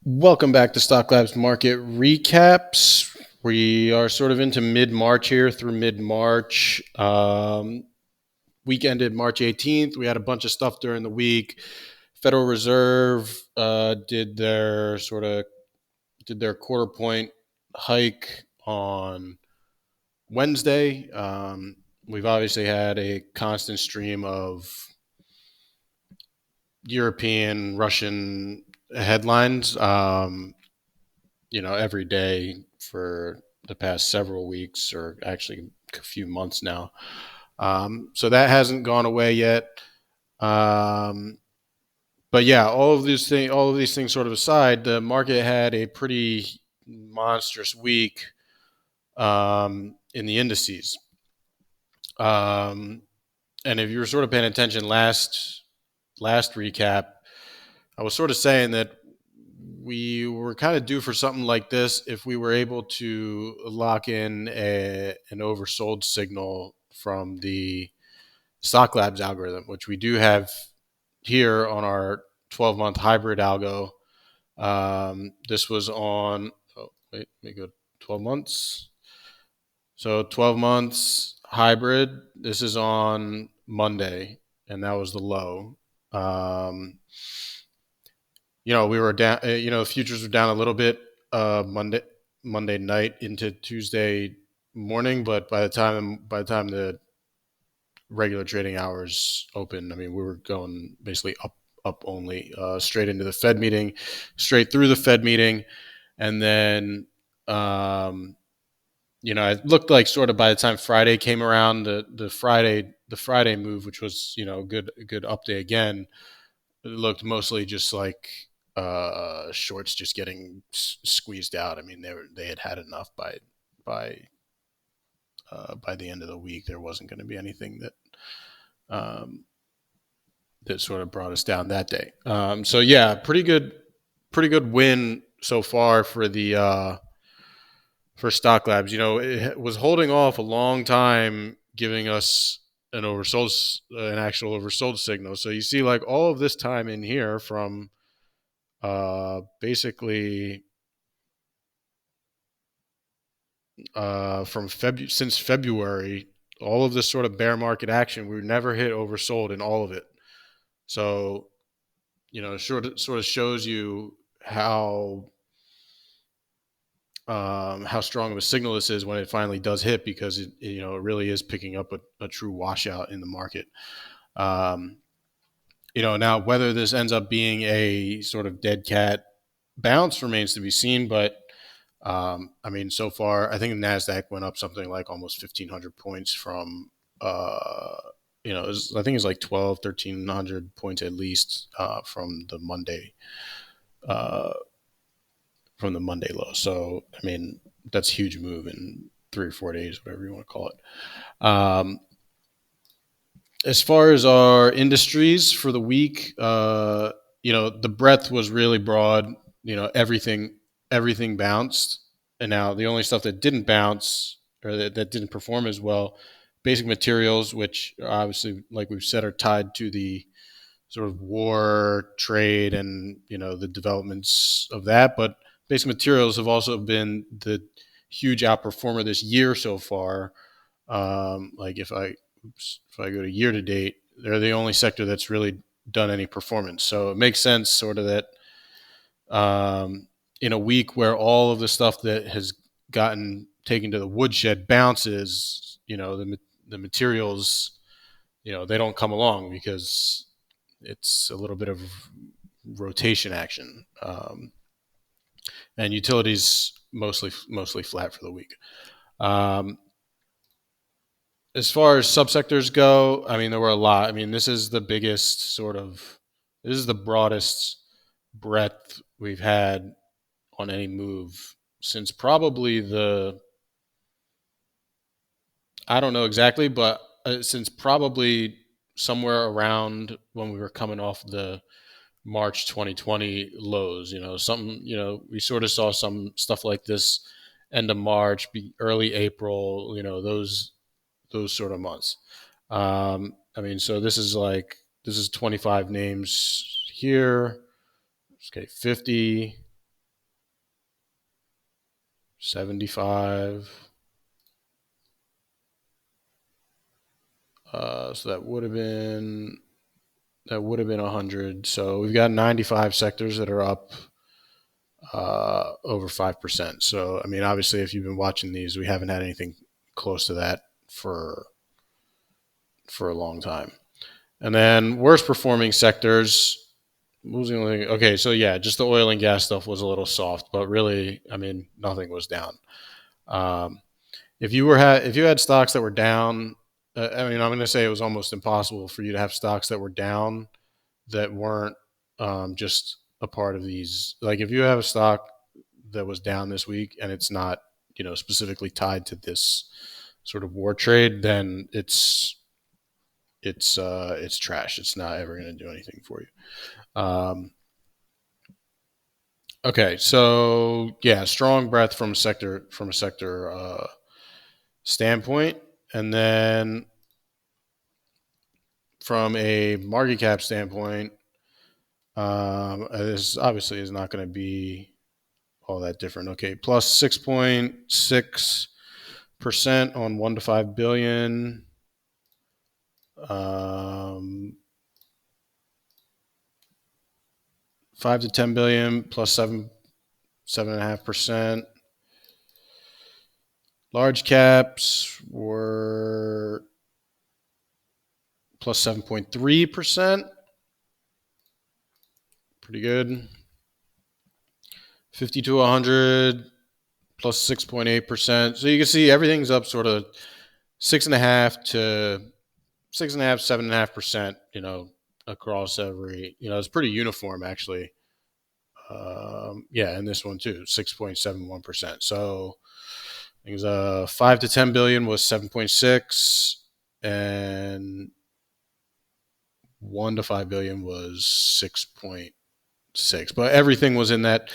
Welcome back to Stocklabs Market Recaps. We are sort of into mid-March here through mid-March. Week ended March 18th. We had a bunch of stuff during the week. Federal Reserve did their quarter point hike on Wednesday. We've obviously had a constant stream of European, Russian headlines, every day for the past several weeks, or actually a few months now. So that hasn't gone away yet. But yeah, all of these things sort of aside, the market had a pretty monstrous week in the indices. And if you were sort of paying attention last recap, I was sort of saying that we were kind of due for something like this if we were able to lock in an oversold signal from the Stocklabs algorithm, which we do have here on our 12-month hybrid algo. This was on, let me go 12 months. So 12 months hybrid, this is on Monday, and that was the low. We were down. Futures were down a little bit Monday night into Tuesday morning, but by the time the regular trading hours opened, I mean, we were going basically up only, straight into the Fed meeting, straight through the Fed meeting, and then it looked like sort of by the time Friday came around, the Friday move, which was a good up day again, it looked mostly just like shorts just getting squeezed out. I mean, they had enough by the end of the week. There wasn't going to be anything that sort of brought us down that day. So yeah, pretty good win so far for the for Stocklabs. It was holding off a long time, giving us an actual oversold signal. So you see, like, all of this time in here from basically since February, all of this sort of bear market action, we never hit oversold in all of it. So, it sort of shows you how strong of a signal this is when it finally does hit, because it really is picking up a true washout in the market. Now whether this ends up being a sort of dead cat bounce remains to be seen, but I mean, so far, I think the NASDAQ went up something like almost 1,500 points from, I think it's like 1,300 points at least from the Monday low. So, I mean, that's a huge move in 3 or 4 days, whatever you want to call it. As far as our industries for the week, the breadth was really broad. Everything bounced. And now the only stuff that didn't bounce, or that didn't perform as well, basic materials, which obviously, like we've said, are tied to the sort of war, trade, and the developments of that. But basic materials have also been the huge outperformer this year so far. Like if I go to year to date, they're the only sector that's really done any performance. So it makes sense sort of that in a week where all of the stuff that has gotten taken to the woodshed bounces, the materials, they don't come along because it's a little bit of rotation action. And utilities mostly flat for the week. As far as subsectors go, I mean, there were a lot. I mean, this is the broadest breadth we've had on any move since probably I don't know exactly, but since probably somewhere around when we were coming off the March 2020 lows. We sort of saw some stuff like this end of March, early April, those sort of months. I mean, so this is 25 names here. Okay, 50. 75. So that would have been 100. So we've got 95 sectors that are up over 5%. So I mean, obviously, if you've been watching these, we haven't had anything close to that for a long time. And then worst performing sectors. Okay, so yeah, just the oil and gas stuff was a little soft, but really, I mean, nothing was down. Um, if you had stocks that were down, I mean, I'm going to say it was almost impossible for you to have stocks that were down that weren't just a part of these. Like if you have a stock that was down this week and it's not, specifically tied to this sort of war trade, then it's trash. It's not ever going to do anything for you. Okay, so yeah, strong breath from a sector standpoint, and then from a market cap standpoint, this obviously is not going to be all that different. Okay, plus 6.6% on 1 to 5 billion. 5 to 10 billion plus 7.5%. Large caps were plus 7.3%. Pretty good. 50 to 100 plus 6.8%. So you can see everything's up sort of 6.5 to 6.5, 7.5%, across every, it's pretty uniform actually. And this one too, 6.71%. So I think it was 5 to 10 billion was 7.6, and 1 to 5 billion was 6.6. But everything was in that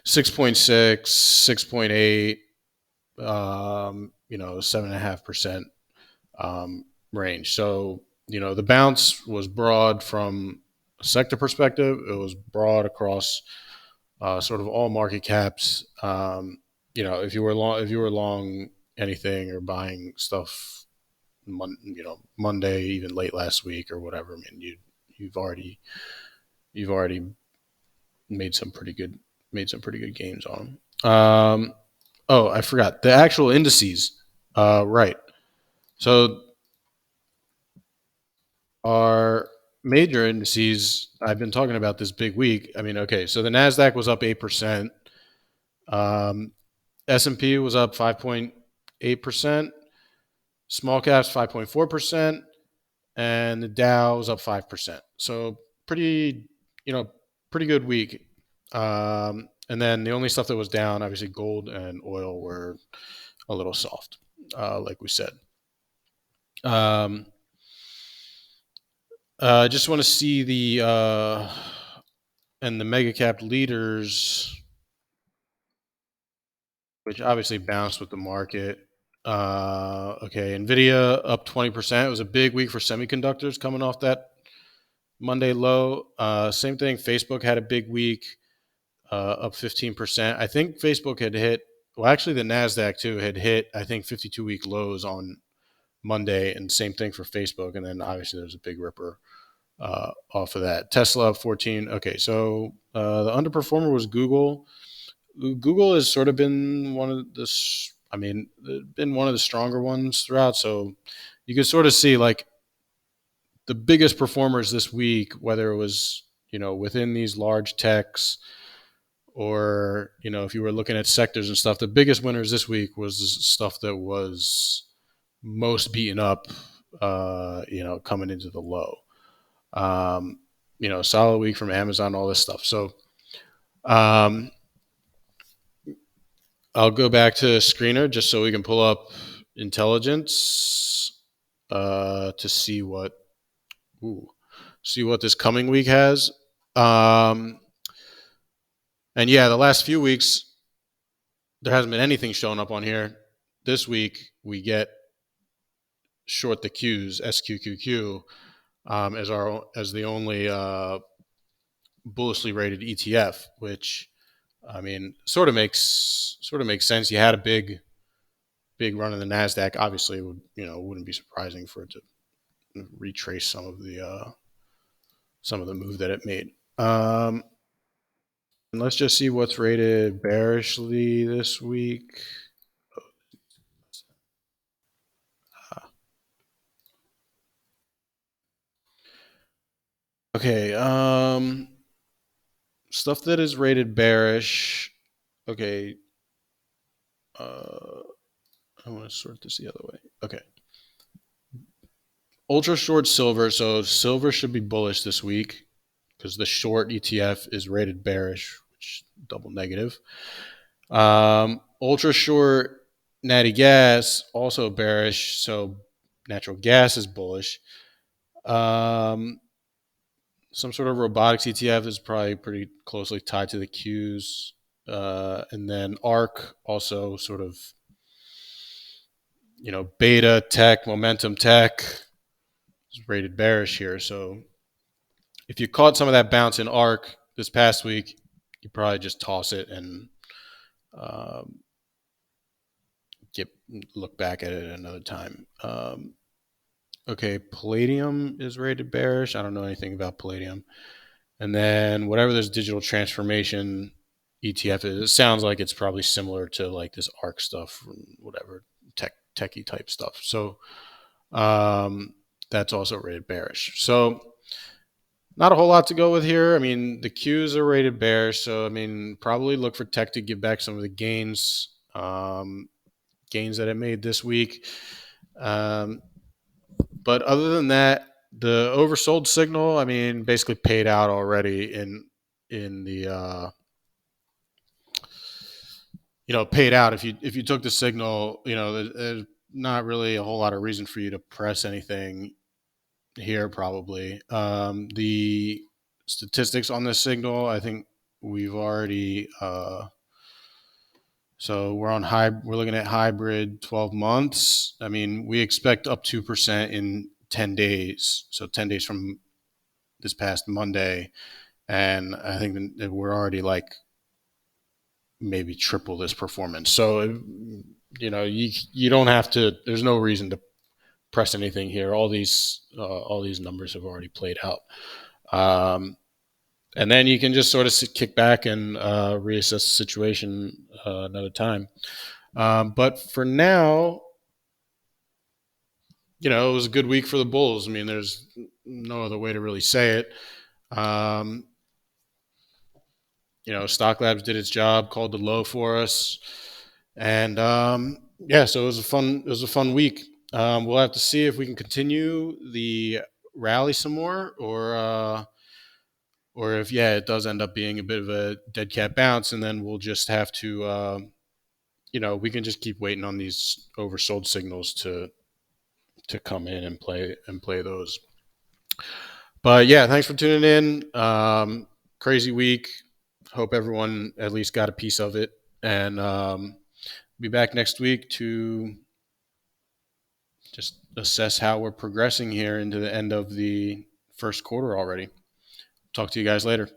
6.6, 6.8, 7.5% range. So, the bounce was broad from a sector perspective. It was broad across sort of all market caps. If you were long anything or buying stuff, Monday, even late last week or whatever, I mean, you've already made some pretty good gains on them. Oh, I forgot the actual indices. Right. So our major indices, I've been talking about this big week. I mean, okay, so the Nasdaq was up 8%. S&P was up 5.8%. Small caps 5.4%, and the Dow was up 5%. So pretty good week. And then the only stuff that was down, obviously, gold and oil were a little soft, like we said. I just want to see the mega cap leaders, which obviously bounced with the market. Okay, Nvidia up 20%. It was a big week for semiconductors coming off that Monday low. Same thing. Facebook had a big week, up 15%. I think Facebook had hit. Well, actually, the Nasdaq too had hit, I think, 52-week lows on Monday, and same thing for Facebook. And then obviously there's a big ripper off of that. Tesla up 14. Okay, so the underperformer was Google. Google has sort of been one of the stronger ones throughout. So you can sort of see like the biggest performers this week, whether it was within these large techs or if you were looking at sectors and stuff, the biggest winners this week was stuff that was most beaten up, coming into the low. Solid week from Amazon, all this stuff. So I'll go back to Screener just so we can pull up intelligence to see what this coming week has. And yeah, the last few weeks there hasn't been anything showing up on here. This week we get short the Qs, SQQQ, as the only bullishly rated ETF, which I mean, sort of makes sense. You had a big run in the Nasdaq. Obviously, it would wouldn't be surprising for it to retrace some of the move that it made. And let's just see what's rated bearishly this week. Okay, stuff that is rated bearish. Okay, I want to sort this the other way. Okay, ultra short silver. So silver should be bullish this week because the short ETF is rated bearish, which double negative. Ultra short natty gas also bearish, so natural gas is bullish. Some sort of robotics ETF is probably pretty closely tied to the Qs. And then ARC also sort of, beta tech, momentum tech is rated bearish here. So if you caught some of that bounce in ARC this past week, you probably just toss it and um, get look back at it another time. Okay, palladium is rated bearish. I don't know anything about palladium. And then whatever this digital transformation ETF is, it sounds like it's probably similar to like this ARC stuff, whatever techie type stuff. So that's also rated bearish. So not a whole lot to go with here. I mean, the Qs are rated bearish, so I mean, probably look for tech to give back some of the gains that it made this week. But other than that, the oversold signal, I mean, basically paid out already in the paid out. If you took the signal, there's not really a whole lot of reason for you to press anything here. Probably the statistics on this signal, I think we've already. So we're on high. We're looking at hybrid 12 months. I mean, we expect up 2% in 10 days. So 10 days from this past Monday, and I think that we're already like maybe triple this performance. So you don't have to. There's no reason to press anything here. All these numbers have already played out. And then you can just sort of kick back and reassess the situation another time. But for now, it was a good week for the Bulls. I mean, there's no other way to really say it. Stocklabs did its job, called the low for us, and so it was a fun week. We'll have to see if we can continue the rally some more, or if it does end up being a bit of a dead cat bounce, and then we'll just have to we can just keep waiting on these oversold signals to come in and play those. But thanks for tuning in. Crazy week. Hope everyone at least got a piece of it, and be back next week to just assess how we're progressing here into the end of the first quarter already. Talk to you guys later.